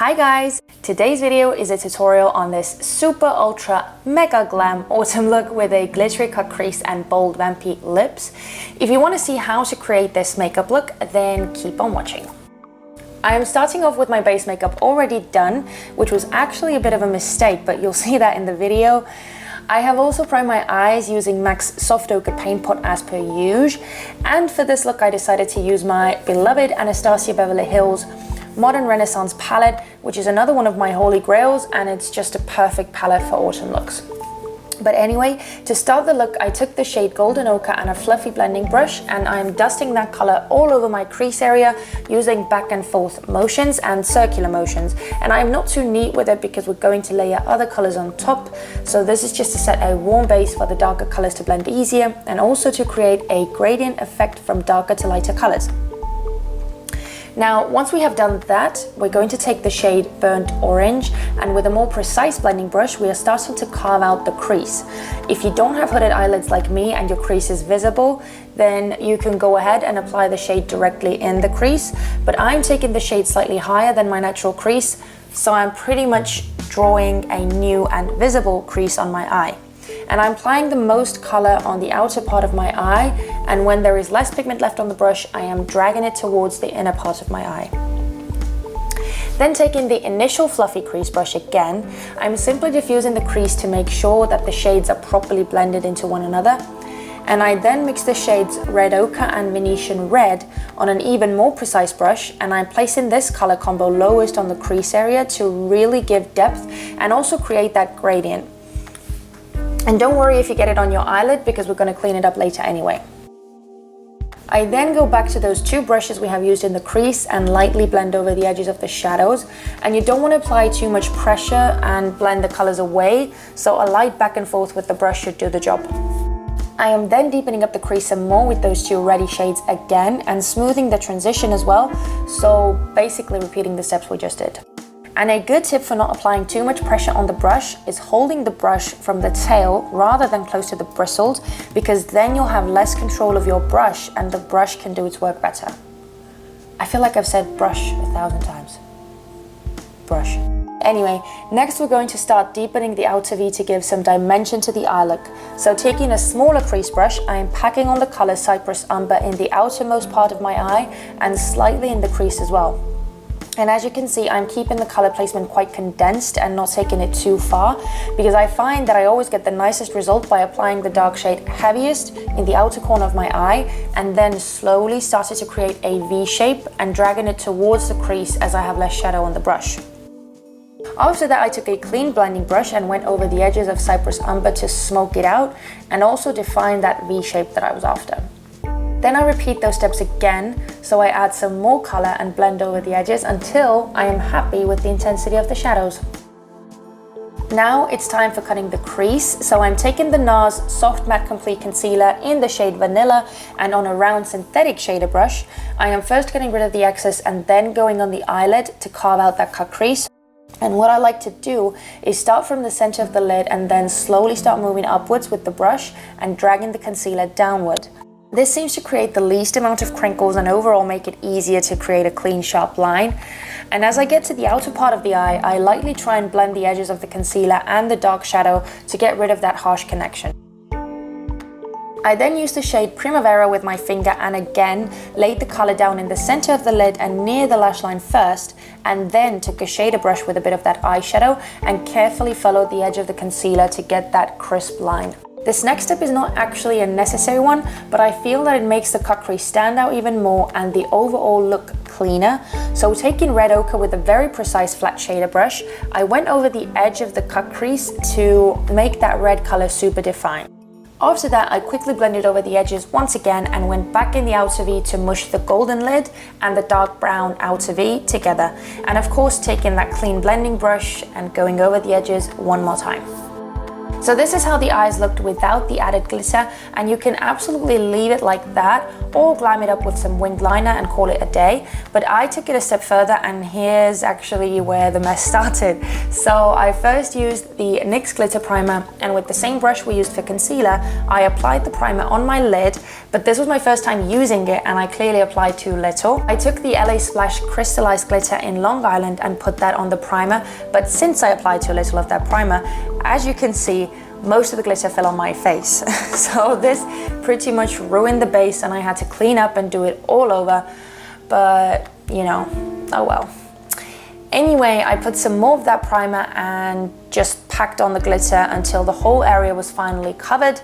Hi guys! Today's video is a tutorial on this super ultra mega glam autumn look with a glittery cut crease and bold vampy lips. If you want to see how to create this makeup look, then keep on watching. I am starting off with my base makeup already done, which was actually a bit of a mistake, but you'll see that in the video. I have also primed my eyes using MAC's Soft Ochre Paint Pot as per usual, and for this look I decided to use my beloved Anastasia Beverly Hills Modern Renaissance Palette, which is another one of my holy grails, and it's just a perfect palette for autumn looks. But anyway, to start the look, I took the shade Golden Ochre and a fluffy blending brush, and I'm dusting that color all over my crease area using back and forth motions and circular motions. And I'm not too neat with it because we're going to layer other colors on top. So this is just to set a warm base for the darker colors to blend easier, and also to create a gradient effect from darker to lighter colors. Now, once we have done that, we're going to take the shade Burnt Orange, and with a more precise blending brush, we are starting to carve out the crease. If you don't have hooded eyelids like me and your crease is visible, then you can go ahead and apply the shade directly in the crease. But I'm taking the shade slightly higher than my natural crease, so I'm pretty much drawing a new and visible crease on my eye. And I'm applying the most color on the outer part of my eye, and when there is less pigment left on the brush, I am dragging it towards the inner part of my eye. Then taking the initial fluffy crease brush again, I'm simply diffusing the crease to make sure that the shades are properly blended into one another. And I then mix the shades Red Ochre and Venetian Red on an even more precise brush, and I'm placing this color combo lowest on the crease area to really give depth and also create that gradient. And don't worry if you get it on your eyelid, because we're going to clean it up later anyway. I then go back to those two brushes we have used in the crease and lightly blend over the edges of the shadows. And you don't want to apply too much pressure and blend the colors away, so a light back and forth with the brush should do the job. I am then deepening up the crease some more with those two reddy shades again and smoothing the transition as well, so basically repeating the steps we just did. And a good tip for not applying too much pressure on the brush is holding the brush from the tail rather than close to the bristles, because then you'll have less control of your brush and the brush can do its work better. I feel like I've said brush 1,000 times. Brush. Anyway, next we're going to start deepening the outer V to give some dimension to the eye look. So taking a smaller crease brush, I am packing on the color Cypress Umber in the outermost part of my eye and slightly in the crease as well. And as you can see, I'm keeping the color placement quite condensed and not taking it too far, because I find that I always get the nicest result by applying the dark shade heaviest in the outer corner of my eye and then slowly starting to create a V shape and dragging it towards the crease as I have less shadow on the brush. After that, I took a clean blending brush and went over the edges of Cypress Umber to smoke it out and also define that V shape that I was after. Then I repeat those steps again, so I add some more color and blend over the edges until I am happy with the intensity of the shadows. Now it's time for cutting the crease, so I'm taking the NARS Soft Matte Complete Concealer in the shade Vanilla, and on a round synthetic shader brush, I am first getting rid of the excess and then going on the eyelid to carve out that cut crease. And what I like to do is start from the center of the lid and then slowly start moving upwards with the brush and dragging the concealer downward. This seems to create the least amount of crinkles and overall make it easier to create a clean, sharp line. And as I get to the outer part of the eye, I lightly try and blend the edges of the concealer and the dark shadow to get rid of that harsh connection. I then used the shade Primavera with my finger and again laid the color down in the center of the lid and near the lash line first, and then took a shader brush with a bit of that eyeshadow and carefully followed the edge of the concealer to get that crisp line. This next step is not actually a necessary one, but I feel that it makes the cut crease stand out even more and the overall look cleaner. So taking Red Ochre with a very precise flat shader brush, I went over the edge of the cut crease to make that red color super defined. After that, I quickly blended over the edges once again and went back in the outer V to mush the golden lid and the dark brown outer V together. And of course, taking that clean blending brush and going over the edges one more time. So this is how the eyes looked without the added glitter, and you can absolutely leave it like that or glam it up with some winged liner and call it a day. But I took it a step further, and here's actually where the mess started. So I first used the NYX glitter primer, and with the same brush we used for concealer, I applied the primer on my lid, but this was my first time using it and I clearly applied too little. I took the LA Splash crystallized glitter in Long Island and put that on the primer, but since I applied too little of that primer, as you can see, most of the glitter fell on my face. So this pretty much ruined the base and I had to clean up and do it all over, but you know, oh well. Anyway, I put some more of that primer and just packed on the glitter until the whole area was finally covered.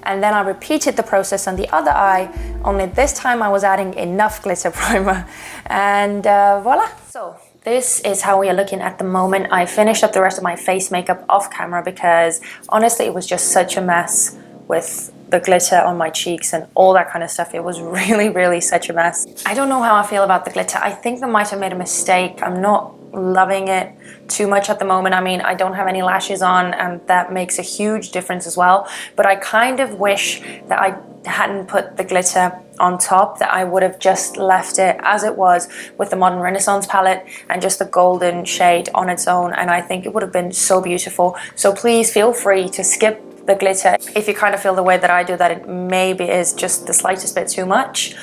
And then I repeated the process on the other eye, only this time I was adding enough glitter primer. And voila. So this is how we are looking at the moment. I finished up the rest of my face makeup off camera because honestly it was just such a mess with the glitter on my cheeks and all that kind of stuff. It was really such a mess. I don't know how I feel about the glitter. I think I might have made a mistake. I'm not loving it too much at the moment. I mean, I don't have any lashes on and that makes a huge difference as well, but I kind of wish that I hadn't put the glitter on top, that I would have just left it as it was with the Modern Renaissance palette and just the golden shade on its own, and I think it would have been so beautiful. So please feel free to skip the glitter if you kind of feel the way that I do, that it maybe is just the slightest bit too much.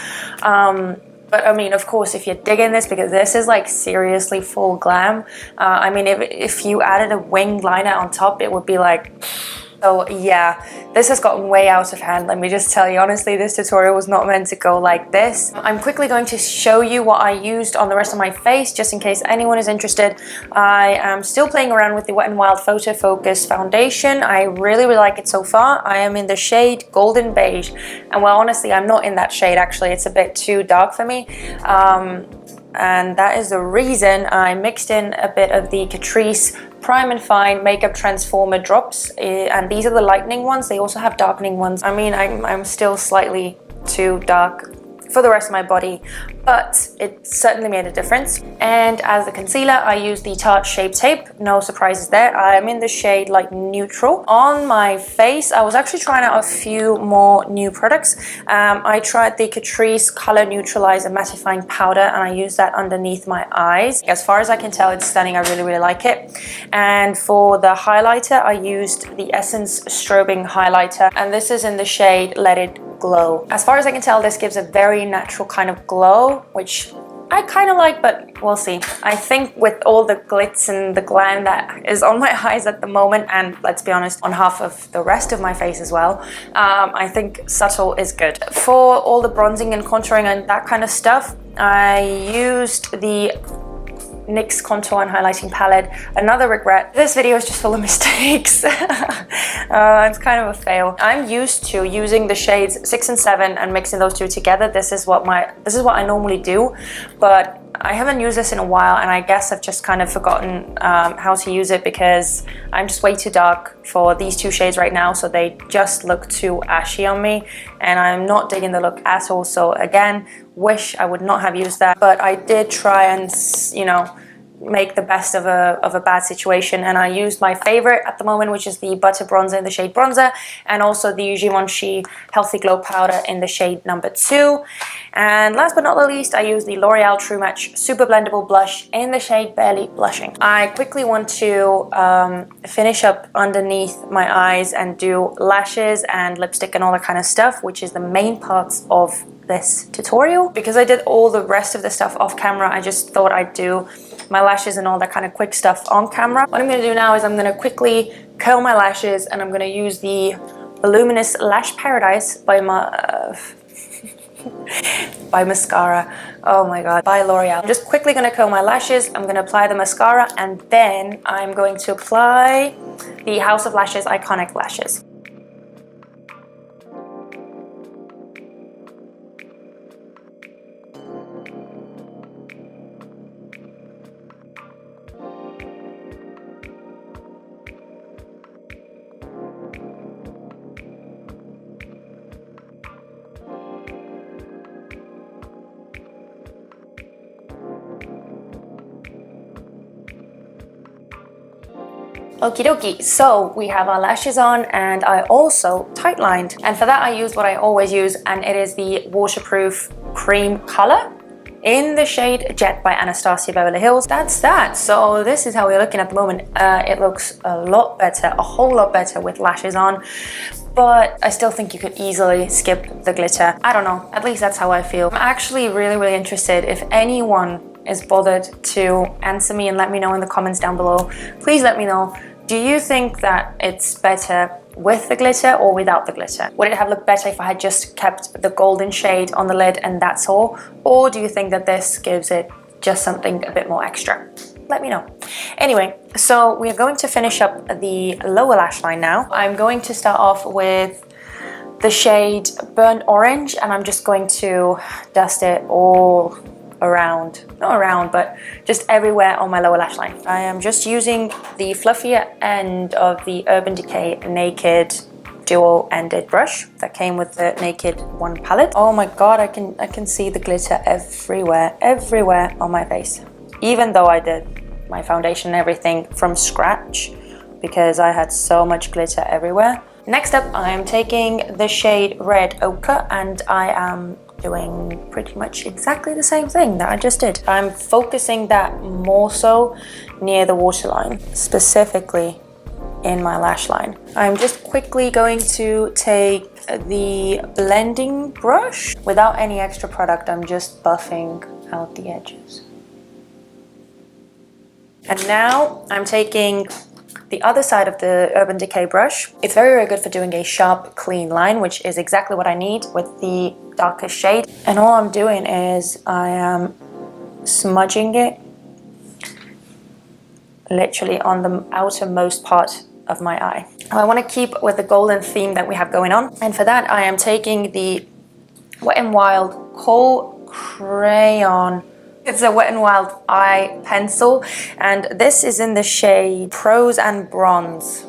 But I mean, of course, if you're digging this, because this is like seriously full glam. I mean, if you added a winged liner on top, it would be like... So yeah, this has gotten way out of hand. Let me just tell you, honestly, this tutorial was not meant to go like this. I'm quickly going to show you what I used on the rest of my face, just in case anyone is interested. I am still playing around with the Wet n Wild Photofocus foundation. I really like it so far. I am in the shade Golden Beige. And well, honestly, I'm not in that shade actually. It's a bit too dark for me. And that is the reason I mixed in a bit of the Catrice Prime and Fine Makeup Transformer drops, and these are the lightening ones. They also have darkening ones. I mean, I'm still slightly too dark for the rest of my body, but it certainly made a difference. And as a concealer, I used the Tarte Shape Tape. No surprises there. I'm in the shade like neutral. On my face, I was actually trying out a few more new products. I tried the Catrice Color Neutralizer Mattifying Powder, and I used that underneath my eyes. As far as I can tell, it's stunning. I really like it. And for the highlighter, I used the Essence Strobing Highlighter, and this is in the shade Let It Glow. As far as I can tell, this gives a very natural kind of glow, which I kind of like, but we'll see. I think with all the glitz and the glam that is on my eyes at the moment, and let's be honest, on half of the rest of my face as well, I think subtle is good. For all the bronzing and contouring and that kind of stuff, I used the NYX Contour and Highlighting Palette. Another regret, this video is just full of mistakes. It's kind of a fail. I'm used to using the shades 6 and 7 and mixing those two together. This is what I normally do, but I haven't used this in a while, and I guess I've just kind of forgotten how to use it because I'm just way too dark for these two shades right now, so they just look too ashy on me, and I'm not digging the look at all. So again, wish I would not have used that, but I did try and, you know, make the best of a bad situation, and I used my favorite at the moment, which is the Butter Bronzer in the shade Bronzer, and also the Givenchy Healthy Glow Powder in the shade number 2. And last but not the least, I used the L'Oreal True Match Super-blendable Blush in the shade Barely Blushing. I quickly want to finish up underneath my eyes and do lashes and lipstick and all that kind of stuff, which is the main parts of this tutorial. Because I did all the rest of the stuff off camera, I just thought I'd do my lashes and all that kind of quick stuff on camera. What I'm going to do now is I'm going to quickly curl my lashes, and I'm going to use the Voluminous Lash Paradise by by mascara. Oh my god, by L'Oreal. I'm just quickly going to curl my lashes. I'm going to apply the mascara, and then I'm going to apply the House of Lashes Iconic Lashes. Okie dokie, so we have our lashes on, and I also tight lined. And for that I used what I always use, and it is the Waterproof Cream Color in the shade Jet by Anastasia Beverly Hills. That's that. So this is how we're looking at the moment. It looks a lot better, a whole lot better with lashes on. but I still think you could easily skip the glitter. I don't know, at least that's how I feel. I'm actually really interested if anyone is bothered to answer me and let me know in the comments down below. Please let me know. Do you think that it's better with the glitter or without the glitter? Would it have looked better if I had just kept the golden shade on the lid and that's all? Or do you think that this gives it just something a bit more extra? Let me know. Anyway, so we're going to finish up the lower lash line now. I'm going to start off with the shade Burnt Orange, and I'm just going to dust it all around, not around, but just everywhere on my lower lash line. I am just using the fluffier end of the Urban Decay Naked dual-ended brush that came with the Naked 1 palette. Oh my god, I can see the glitter everywhere on my face. Even though I did my foundation and everything from scratch because I had so much glitter everywhere. Next up, I am taking the shade Red Ochre and I am doing pretty much exactly the same thing that I just did. I'm focusing that more so near the waterline, specifically in my lash line. I'm just quickly going to take the blending brush. Without any extra product, I'm just buffing out the edges. And now I'm taking the other side of the Urban Decay brush. It's very good for doing a sharp, clean line, which is exactly what I need with the darkest shade. And all I'm doing is I am smudging it literally on the outermost part of my eye. I want to keep with the golden theme that we have going on. And for that, I am taking the Wet n Wild Kohl Crayon. It's a Wet n Wild eye pencil, and this is in the shade Prose and Bronze.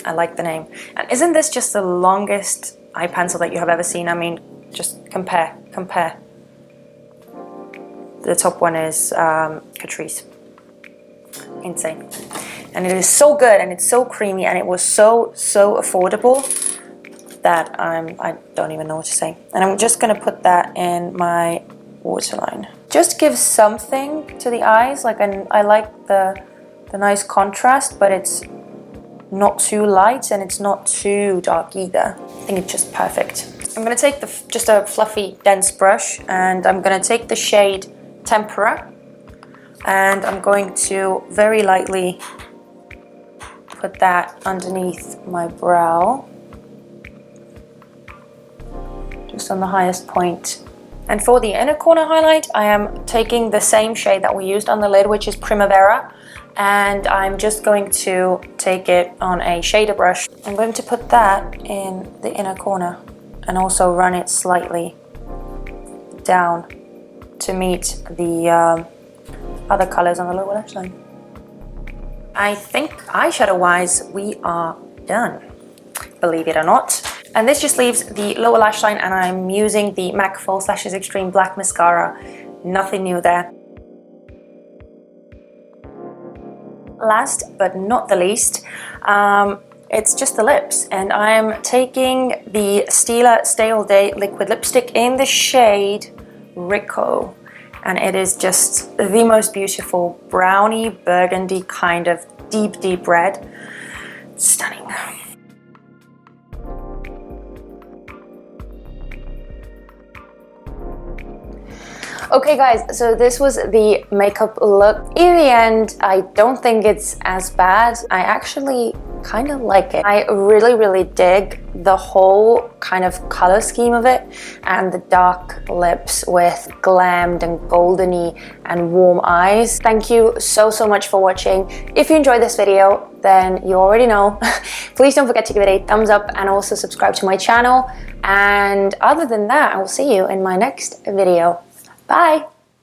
I like the name. And isn't this just the longest eye pencil that you have ever seen? I mean, just compare. The top one is Catrice. Insane. And it is so good, and it's so creamy, and it was so affordable that I don't even know what to say. And I'm just gonna put that in my waterline. Just gives something to the eyes. Like, I like the nice contrast, but it's not too light and it's not too dark either. I think it's just perfect. I'm gonna take just a fluffy, dense brush, and I'm gonna take the shade Tempera, and I'm going to very lightly put that underneath my brow, just on the highest point. And for the inner corner highlight, I am taking the same shade that we used on the lid, which is Primavera, and I'm just going to take it on a shader brush. I'm going to put that in the inner corner and also run it slightly down to meet the other colors on the lower lash line. I think eyeshadow-wise, we are done, believe it or not. And this just leaves the lower lash line, and I'm using the MAC False Lashes Extreme Black Mascara. Nothing new there. Last but not the least, it's just the lips, and I'm taking the Stila Stay All Day liquid lipstick in the shade Rico, and it is just the most beautiful brownie burgundy kind of deep red. Stunning. Okay guys, so this was the makeup look. In the end, I don't think it's as bad. I actually kind of like it. I really dig the whole kind of color scheme of it, and the dark lips with glammed and goldeny and warm eyes. Thank you so much for watching. If you enjoyed this video, then you already know. Please don't forget to give it a thumbs up and also subscribe to my channel. And other than that, I will see you in my next video. Bye!